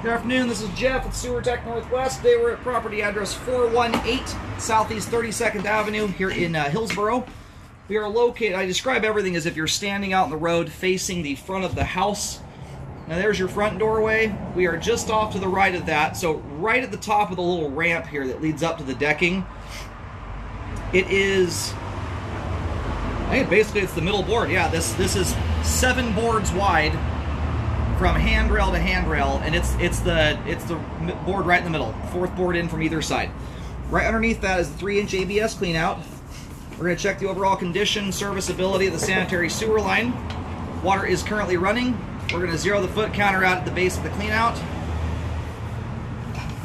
Good afternoon, this is Jeff at Sewer Tech Northwest. Today we're at property address 418 Southeast 32nd Avenue here in Hillsboro. We are located, I describe everything as if you're standing out in the road facing the front of the house. Now there's your front doorway. We are just off to the right of that, so right at the top of the little ramp here that leads up to the decking. It is, I think basically it's the middle board. Yeah, this is 7 boards wide from handrail to handrail, and it's the board right in the middle. 4th board in from either side. Right underneath that is the 3-inch ABS cleanout. We're going to check the overall condition, serviceability of the sanitary sewer line. Water is currently running. We're going to zero the foot counter out at the base of the cleanout,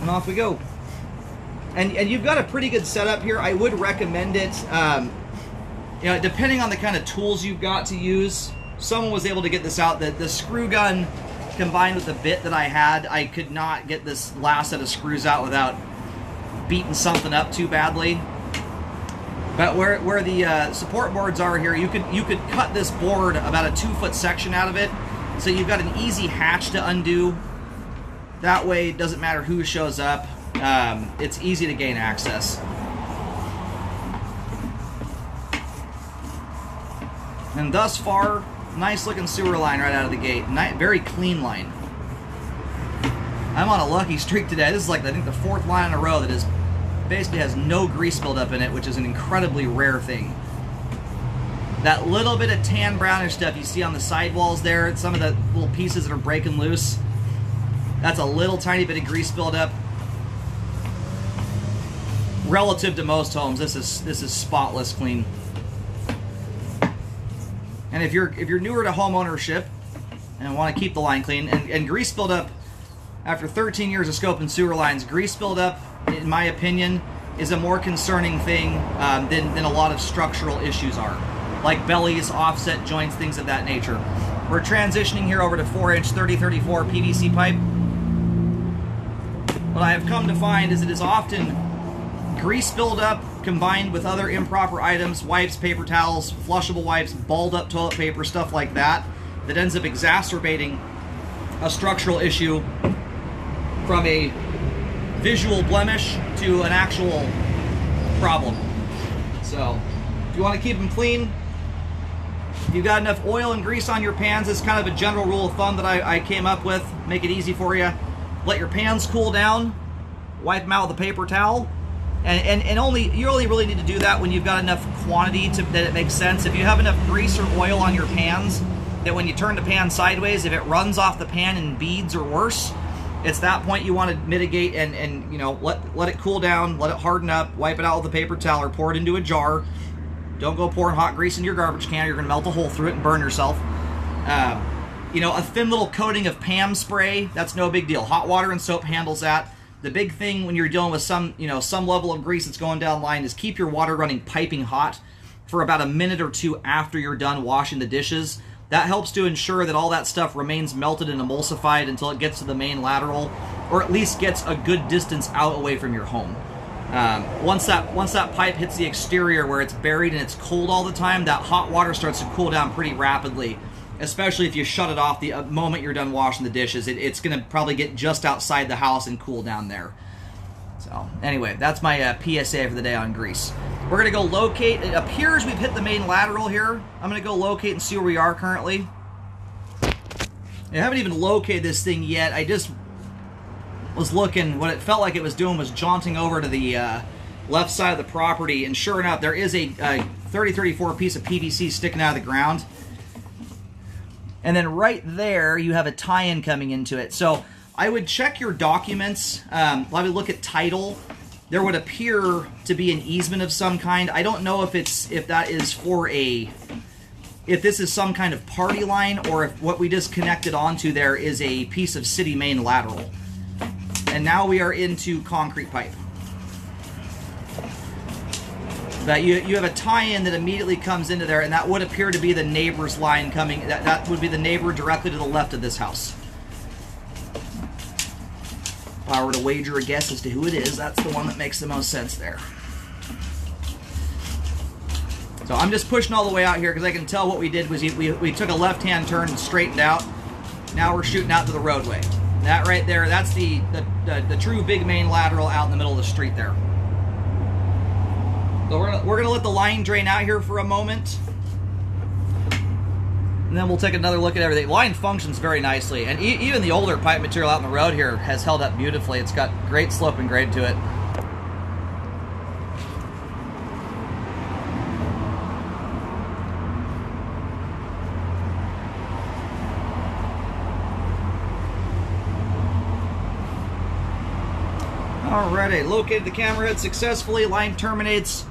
and off we go. And you've got a pretty good setup here. I would recommend it. You know, depending on the kind of tools you've got to use. Someone was able to get this out. The screw gun combined with the bit that I had, I could not get this last set of screws out without beating something up too badly. But where the support boards are here, you could cut this board about a 2-foot section out of it, so you've got an easy hatch to undo. That way, it doesn't matter who shows up. It's easy to gain access. And thus far, nice looking sewer line right out of the gate. Very clean line. I'm on a lucky streak today. This is like, I think, the 4th line in a row that is basically has no grease buildup in it, which is an incredibly rare thing. That little bit of tan brownish stuff you see on the sidewalls there, some of the little pieces that are breaking loose, that's a little tiny bit of grease buildup. Relative to most homes, this is spotless clean. And if you're newer to home ownership and want to keep the line clean, and grease buildup, after 13 years of scoping sewer lines, grease buildup, in my opinion, is a more concerning thing than a lot of structural issues are, like bellies, offset joints, things of that nature. We're transitioning here over to 4-inch 3034 PVC pipe. What I have come to find is it is often grease buildup combined with other improper items, wipes, paper towels, flushable wipes, balled up toilet paper, stuff like that, that ends up exacerbating a structural issue from a visual blemish to an actual problem. So, if you want to keep them clean, if you've got enough oil and grease on your pans, it's kind of a general rule of thumb that I came up with. Make it easy for you. Let your pans cool down, wipe them out with a paper towel. And you only really need to do that when you've got enough quantity that it makes sense. If you have enough grease or oil on your pans that when you turn the pan sideways, if it runs off the pan in beads or worse, it's that point you want to mitigate and you know, let it cool down, let it harden up, wipe it out with a paper towel or pour it into a jar. Don't go pouring hot grease into your garbage can. You're going to melt a hole through it and burn yourself. You know, a thin little coating of Pam spray, that's no big deal. Hot water and soap handles that. The big thing when you're dealing with some level of grease that's going down line is keep your water running piping hot for about a minute or two after you're done washing the dishes. That helps to ensure that all that stuff remains melted and emulsified until it gets to the main lateral, or at least gets a good distance out away from your home. Once that pipe hits the exterior where it's buried and it's cold all the time, that hot water starts to cool down pretty rapidly. Especially if you shut it off the moment you're done washing the dishes. It's going to probably get just outside the house and cool down there. So, anyway, that's my PSA for the day on grease. We're going to go locate. It appears we've hit the main lateral here. I'm going to go locate and see where we are currently. I haven't even located this thing yet. I just was looking. What it felt like it was doing was jaunting over to the left side of the property. And sure enough, there is a 3034 piece of PVC sticking out of the ground. And then right there, you have a tie-in coming into it. So I would check your documents. Probably look at title. There would appear to be an easement of some kind. I don't know if that is for if this is some kind of party line, or if what we just connected onto there is a piece of city main lateral. And now we are into concrete pipe. But you have a tie-in that immediately comes into there, and that would appear to be the neighbor's line coming. That would be the neighbor directly to the left of this house. If I were to wager a guess as to who it is, that's the one that makes the most sense there. So I'm just pushing all the way out here because I can tell what we did was we took a left-hand turn and straightened out. Now we're shooting out to the roadway. That right there, that's the true big main lateral out in the middle of the street there. So we're gonna let the line drain out here for a moment, and then we'll take another look at everything. The line functions very nicely, and even the older pipe material out in the road here has held up beautifully. It's got great slope and grade to it. Alrighty, located the camera head successfully. Line terminates,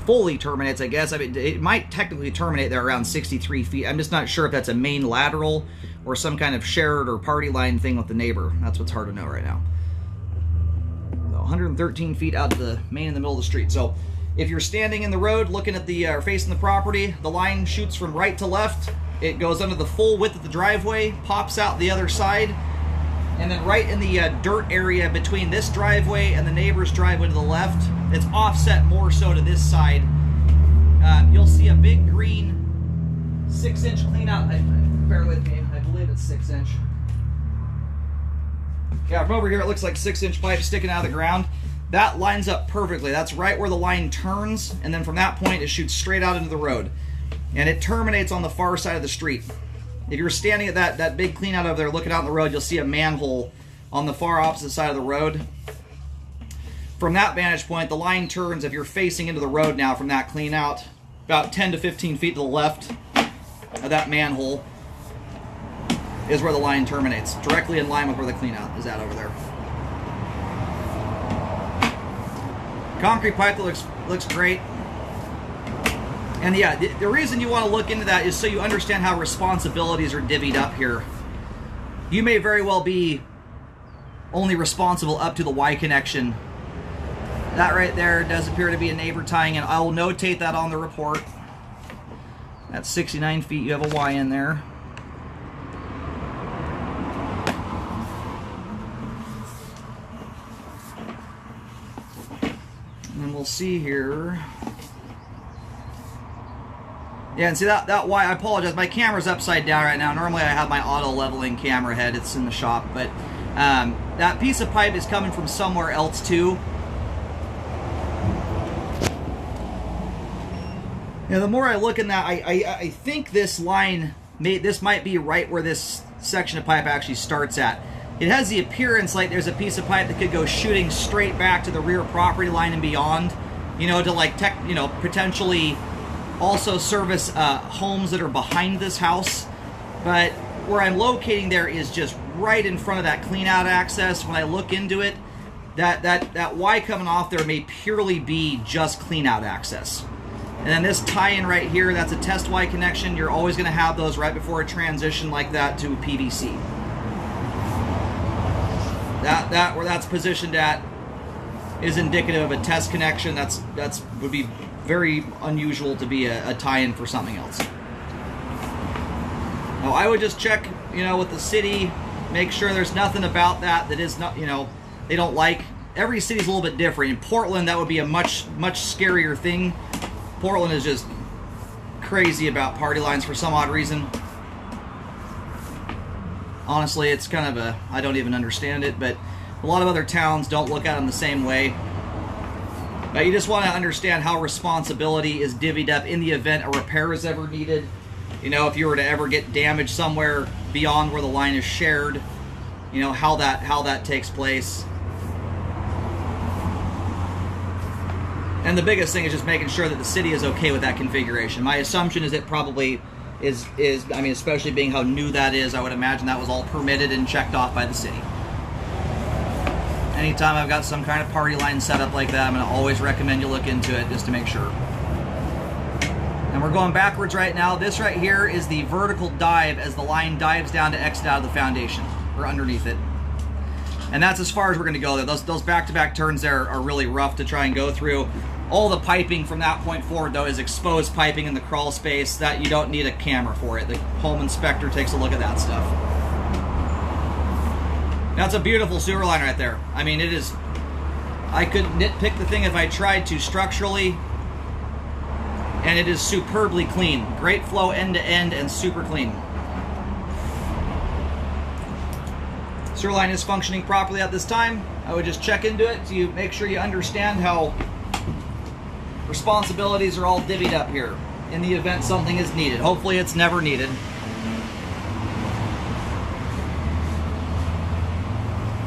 fully terminates, I guess. I mean, it might technically terminate there around 63 feet. I'm just not sure if that's a main lateral or some kind of shared or party line thing with the neighbor. That's what's hard to know right now. So 113 feet out to the main in the middle of the street. So if you're standing in the road looking at the, or facing the property, the line shoots from right to left. It goes under the full width of the driveway, pops out the other side, and then right in the dirt area between this driveway and the neighbor's driveway to the left, it's offset more so to this side. You'll see a big green 6-inch clean out. Bear with me, I believe it's 6-inch. Yeah, from over here it looks like 6-inch pipe sticking out of the ground. That lines up perfectly. That's right where the line turns, and then from that point it shoots straight out into the road. And it terminates on the far side of the street. If you're standing at that big clean out over there looking out on the road, you'll see a manhole on the far opposite side of the road. From that vantage point, the line turns, if you're facing into the road now from that clean out, about 10 to 15 feet to the left of that manhole is where the line terminates, directly in line with where the clean out is at over there. Concrete pipe that looks great. And yeah, the reason you want to look into that is so you understand how responsibilities are divvied up here. You may very well be only responsible up to the Y connection. That right there does appear to be a neighbor tying in. I will notate that on the report. At 69 feet, you have a Y in there. And then we'll see here. Yeah, and see that Y, I apologize, my camera's upside down right now. Normally I have my auto leveling camera head, it's in the shop, but that piece of pipe is coming from somewhere else too. Yeah, the more I look in that, I think this line, this might be right where this section of pipe actually starts at. It has the appearance like there's a piece of pipe that could go shooting straight back to the rear property line and beyond, you know, to like, potentially also service homes that are behind this house. But where I'm locating there is just right in front of that clean out access. When I look into it, that Y coming off there may purely be just clean out access. And then this tie-in right here, that's a test Y connection. You're always going to have those right before a transition like that to PVC. That where that's positioned at is indicative of a test connection. That's would be very unusual to be a tie-in for something else. Now, I would just check, with the city, make sure there's nothing about that is not, they don't like. Every city's a little bit different. In Portland, that would be a much scarier thing. Portland is just crazy about party lines for some odd reason. Honestly, it's kind of I don't even understand it, but a lot of other towns don't look at them the same way. But you just want to understand how responsibility is divvied up in the event a repair is ever needed. If you were to ever get damaged somewhere beyond where the line is shared, how that takes place. And the biggest thing is just making sure that the city is okay with that configuration. My assumption is it probably is I mean, especially being how new that is, I would imagine that was all permitted and checked off by the city. Anytime I've got some kind of party line set up like that, I'm going to always recommend you look into it just to make sure. And we're going backwards right now. This right here is the vertical dive as the line dives down to exit out of the foundation, or underneath it. And that's as far as we're going to go there. Those back-to-back turns there are really rough to try and go through. All the piping from that point forward, though, is exposed piping in the crawl space that you don't need a camera for it. The home inspector takes a look at that stuff. That's a beautiful sewer line right there. I mean, it is... I could nitpick the thing if I tried to structurally, and it is superbly clean. Great flow end to end and super clean. Sewer line is functioning properly at this time. I would just check into it to make sure you understand how responsibilities are all divvied up here in the event something is needed. Hopefully it's never needed.